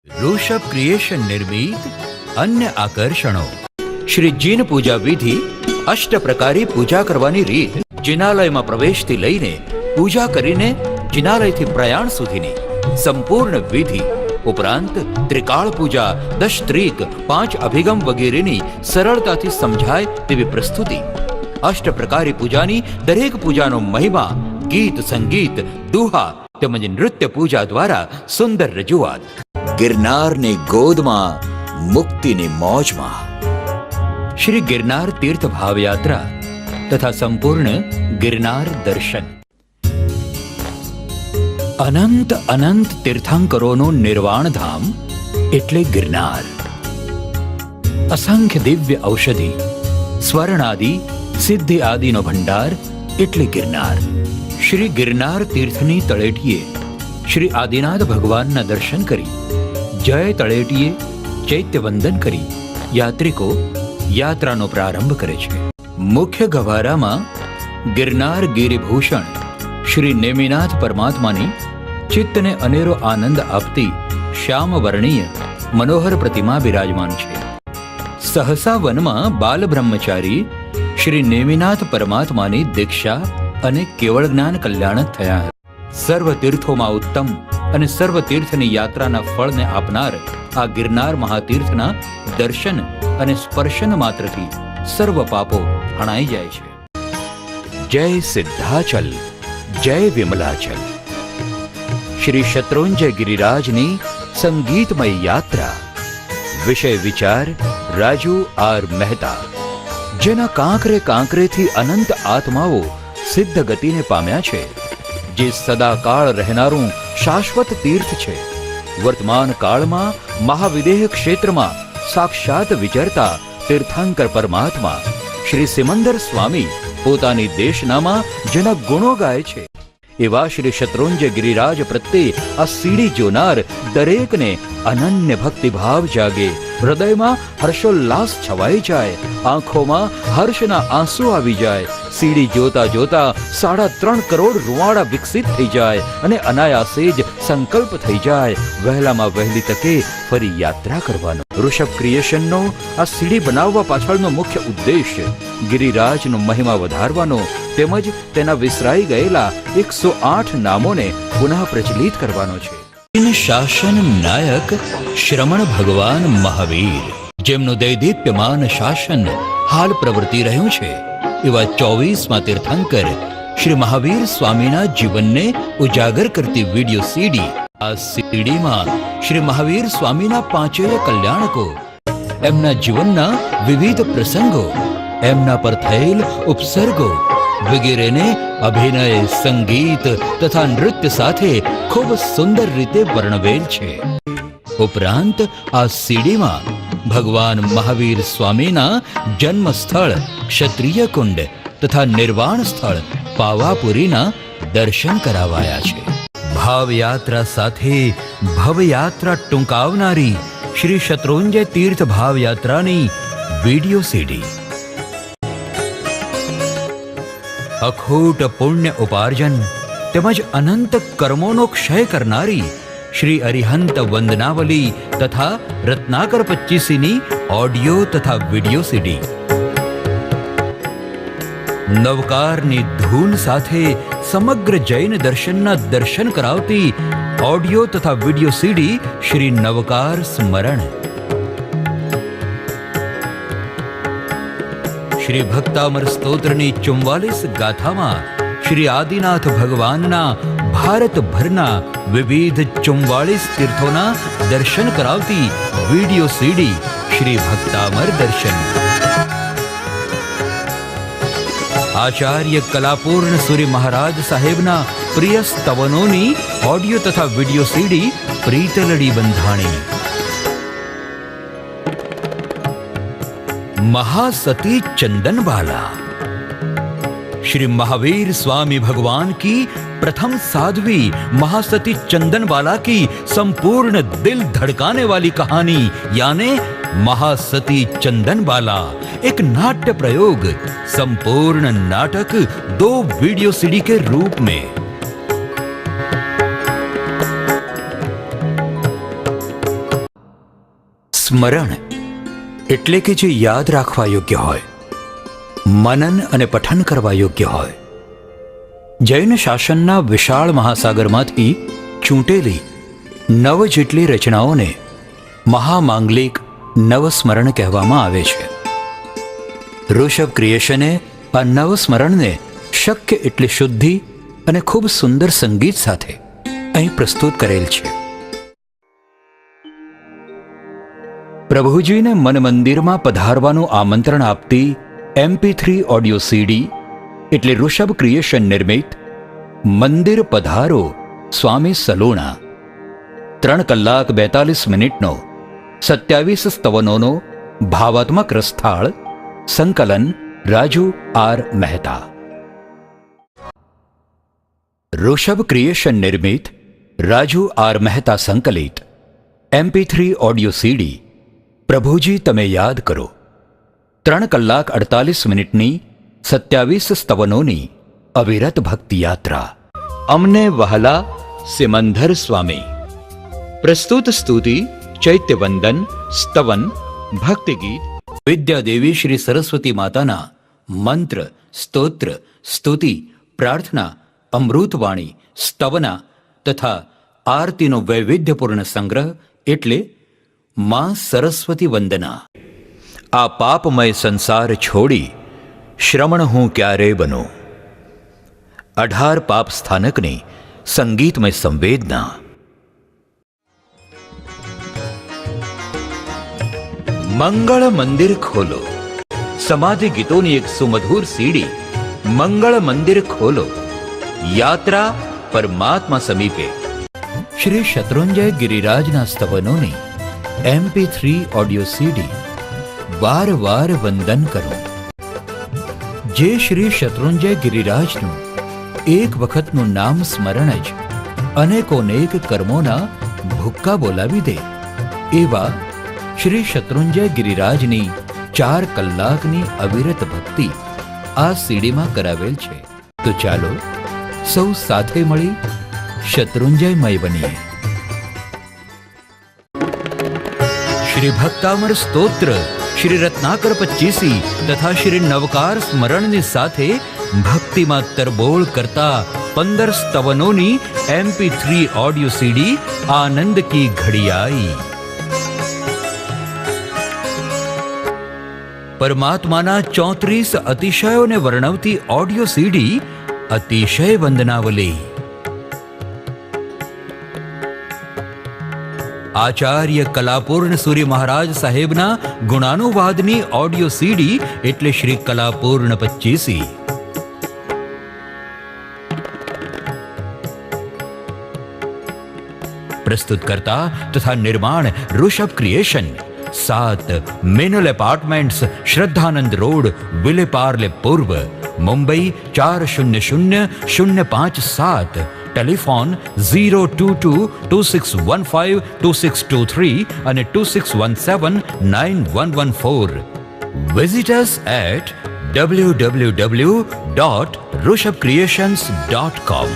Rishabh creation નિર્મિત અન્ય આકર્ષણો. શ્રી જીન પૂજા વિધિ. અષ્ટ પ્રકારે પૂજા કરવાની રીત. જિનાલયમાં પ્રવેશથી લઈને પૂજા કરીને જિનાલયથી પ્રયાણ સુધીની સંપૂર્ણ વિધિ ઉપરાંત ત્રિકાળ પૂજા, દશત્રિક, 5 અભિગમ વગેરેની સરળતાથી સમજાય તેવી પ્રસ્તુતિ. અષ્ટ પ્રકારે પૂજાની દરેક પૂજાનો મહિમા ગીત, સંગીત, દુહા તેમજ નૃત્ય પૂજા દ્વારા સુંદર રજૂઆત. ગિરનારની ગોદમાં, મુક્તિની મોજમાં. શ્રી ગિરનાર તીર્થ ભાવયાત્રા તથા સંપૂર્ણ ગિરનાર દર્શન. અનંત અનંત તીર્થંકરોનું નિર્વાણ ધામ એટલે ગિરનાર. અસંખ્ય દિવ્ય ઔષધિ, સ્વર્ણાદિ, સિદ્ધિ આદિનો ભંડાર એટલે ગિરનાર. શ્રી ગિરનાર તીર્થની તળેટીએ શ્રી આદિનાથ ભગવાનના દર્શન કરી, જય તળેટીએ ચૈત્યવંદન કરી યાત્રિકો યાત્રાનો પ્રારંભ કરે છે. મુખ્ય ગવારામાં ગિરનાર ગિરિભૂષણ શ્રી નેમિનાથ પરમાત્માની ચિત્તને અનેરો આનંદ આપતી શ્યામવર્ણીય મનોહર પ્રતિમા બિરાજમાન છે. સહસા વનમાં બાલ બ્રહ્મચારી શ્રી નેમિનાથ પરમાત્માની દીક્ષા અને કેવળ જ્ઞાન કલ્યાણ થયા. સર્વ તીર્થોમાં ઉત્તમ અને સર્વ તીર્થની યાત્રાના ફળને આપનાર આ ગિરનાર મહાતીર્થના દર્શન અને સ્પર્શન માત્રથી સર્વ પાપો હણાઈ જાય છે. જય સિદ્ધાચલ, જય વિમલાચલ. શ્રી શત્રુંજય ગિરિરાજની સંગીતમય યાત્રા. વિષય વિચાર રાજુ આર મહેતા. જેના કાંકરે કાંકરેથી અનંત આત્માઓ સિદ્ધ ગતિને પામ્યા છે, જે સદાકાળ રહેનારું શાશ્વત તીર્થ છે. વર્તમાન કાળમાં મહાવિદેહ ક્ષેત્રમાં સાક્ષાત વિચરતા તીર્થંકર પરમાત્મા શ્રી સિમંદર સ્વામી પોતાની દેશનામાં જેના ગુણો ગાય છે, એવા શ્રી શત્રુંજય ગિરિરાજ પ્રત્યે આ સીડી જોનાર દરેકને અનન્ય ભક્તિભાવ જાગે, હૃદયમાં હર્ષોલ્લાસ છવાઈ જાય, આંખોમાં હર્ષના આંસુ આવી જાય. સીડી જોતા જોતા 3.5 કરોડ રૂવાડા વિકસિત થઈ જાય અને અનાયાસે જ સંકલ્પ થઈ જાય વહેલામાં વહેલી તકે ફરી યાત્રા કરવાનો. ઋષભ ક્રિએશનનો આ સીડી બનાવવા પાછળનો મુખ્ય ઉદ્દેશ્ય ગિરિરાજનો મહિમા વધારવાનો તેમજ તેના વિસરાઈ ગયેલા 108 નામોને પુનઃ પ્રચલિત કરવાનો છે. શાસન નાયક શ્રમણ ભગવાન મહાવીર, જેમનું દૈદીપ્યમાન શાસન હાલ પ્રવર્તી રહ્યું છે, એવા 24મા તીર્થંકર શ્રી મહાવીર સ્વામીના જીવનને ઉજાગર કરતી વિડીયો સીડી. આ સીડીમાં શ્રી મહાવીર સ્વામીના 5 કલ્યાણકો, એમના જીવનના વિવિધ પ્રસંગો, એમના પર થયેલ ઉપસર્ગો વગેરેને અભિનય, સંગીત તથા નૃત્ય સાથે ખૂબ સુંદર રીતે વર્ણવેલ છે. ઉપરાંત આ સીડીમાં ભગવાન મહાવીર સ્વામીના જન્મ સ્થળ ક્ષત્રિય કુંડ તથા નિર્વાણ સ્થળ પાવાપુરીના દર્શન કરાવાયા છે. ભાવયાત્રા સાથે ભવયાત્રા ટૂંકાવનારી શ્રી શત્રુંજય તીર્થ ભાવયાત્રાની વિડીયો સીડી. અખૂટ પુણ્ય ઉપાર્જન તેમજ અનંત કર્મોનો ક્ષય કરનારી શ્રી અરિહંત વંદનાવલી તથા રત્નાકર 25ની ઓડિયો તથા વિડીયો સીડી. નવકારની ધૂન સાથે સમગ્ર જૈન દર્શનના દર્શન કરાવતી ઓડિયો તથા વિડીયો સીડી શ્રી નવકાર સ્મરણ. શ્રી ભક્તામર સ્તોત્રની 44 ગાથામાં શ્રી આદિનાથ ભગવાનના ભારતભરના વિવિધ 44 તીર્થોના દર્શન કરાવતી વિડીયો સીડી શ્રી ભક્તામર દર્શન. આચાર્ય કલાપૂર્ણ સૂરી મહારાજ સાહેબના પ્રિય સ્તવનોની ઓડિયો તથા વિડીયો સીડી પ્રીતલડી બંધાણી. महासती चंदनबाला. श्री महावीर स्वामी भगवान की प्रथम साध्वी महासती चंदनबाला की संपूर्ण दिल धड़काने वाली कहानी यानी महासती चंदनबाला एक नाट्य प्रयोग, संपूर्ण नाटक 2 वीडियो सीडी के रूप में. સ્મરણ એટલે કે જે યાદ રાખવા યોગ્ય હોય, મનન અને પઠન કરવા યોગ્ય હોય. જૈન શાસનના વિશાળ મહાસાગરમાંથી ચૂંટેલી 9 જેટલી રચનાઓને મહામાંગલિક નવસ્મરણ કહેવામાં આવે છે. ઋષભ ક્રિએશને આ નવસ્મરણને શક્ય એટલી શુદ્ધિ અને ખૂબ સુંદર સંગીત સાથે અહીં પ્રસ્તુત કરેલ છે. પ્રભુજીને મન મંદિરમાં પધારવાનું આમંત્રણ આપતી MP3 ઓડિયો CD એટલે ઋષભ ક્રિએશન નિર્મિત મંદિર પધારો સ્વામી સલોણા 3 કલાક 42 મિનિટનો 27 સ્તવનોનો ભાવાત્મક રસથાળ. સંકલન રાજુ આર મહેતા. ઋષભ ક્રિએશન નિર્મિત રાજુ આર મહેતા સંકલિત MP3 ઓડિયો CD પ્રભુજી તમે યાદ કરો 3 કલાક 48 મિનિટની 27 સ્તવનોની અવિરત ભક્તિ યાત્રા. અમને વહાલા સિમંદર સ્વામી. પ્રસ્તુત સ્તુતિ ચૈત્યવંદન, સ્તવન, ભક્તિગીત વિદ્યાદેવી શ્રી સરસ્વતી માતાના મંત્ર, સ્તોત્ર, સ્તુતિ, પ્રાર્થના, અમૃતવાણી, સ્તવના તથા આરતીનો વૈવિધ્યપૂર્ણ સંગ્રહ એટલે માં સરસ્વતી વંદના. આ પાપમય સંસાર છોડી શ્રમણ હું ક્યારે બનું. 18 પાપ સ્થાનકની સંગીતમય સંવેદના. મંગળ મંદિર ખોલો સમાધિ ગીતોની એક સુમધુર સીડી. મંગળ મંદિર ખોલો યાત્રા પરમાત્મા સમીપે. શ્રી શત્રુંજય ગિરિરાજના સ્તવનોની MP3 ઓડિયો CD વાર વાર વંદન કરો. જે શ્રી શત્રુંજય ગિરિરાજનું એક વખતનું નામ સ્મરણ જ અનેકોનેક કર્મોના ભૂક્કા બોલાવી દે એવા શ્રી શત્રુંજય ગિરિરાજની 4 કલાકની અવિરત ભક્તિ આ સીડીમાં કરાવેલ છે. તો ચાલો સૌ સાથે મળી શત્રુંજયમય બનીએ. શ્રી ભક્તામર સ્તોત્ર, શ્રી રત્નાકર 25 તથા શ્રી નવકાર સ્મરણની સાથે ભક્તિમાં તરબોળ કરતા 15 સ્તવનોની MP3 ઓડિયો CD આનંદ કી ઘડી આઈ. પરમાત્માના 34 અતિશયોને વર્ણવતી ઓડિયો CD અતિશય વંદનાવલી. આચાર્ય કલાપૂર્ણ સૂર્ય મહારાજ સાહેબના ગુણાનુવાદની ઓડિયો CD એટલે શ્રી કલાપૂર્ણ 25. પ્રસ્તુત કરતા તથા નિર્માણ Rishabh creation. 7 Minal apartments, Shraddhanand road, Vile Parle પૂર્વ, મુંબઈ 400057. ટેલિફોન 02226152623 અને 26179114. Visit us at www.rishabhcreations.com.